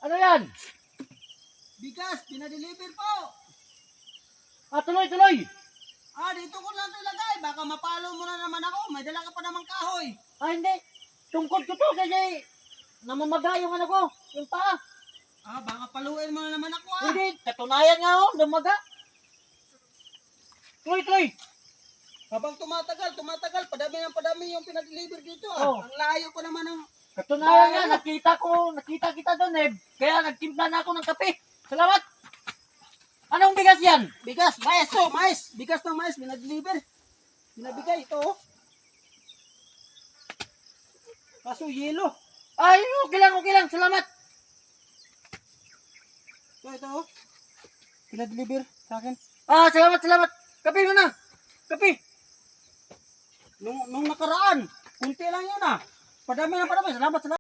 Ano yan? Bigas, pinadeliver po. Tuloy, tuloy. Dito ko lang ito ilagay. Baka mapalo mo na naman ako. May dala ka pa namang kahoy. Hindi. Tungkod ko to kasi namamaga yung ano ko, yung paa. Baka paluin mo na naman ako Hindi, katunayan nga oh, lumaga. Tuloy, tuloy. Habang tumatagal, padami yung pinadeliver dito Oh. Ang layo pa naman ng... Katunayan nga, nakita kita doon eh. Kaya nagtimpla na ako ng kape. Salamat. Anong bigas yan? Bigas, mais. Bigas ng mais, pinadeliver. Pinabigay ito Kaso yelo. Okay lang. Salamat. Ito Pinadeliver sa akin. Salamat. Kape mo na. Kape. Nung nakaraan, kunti lang yun Padami. Salamat.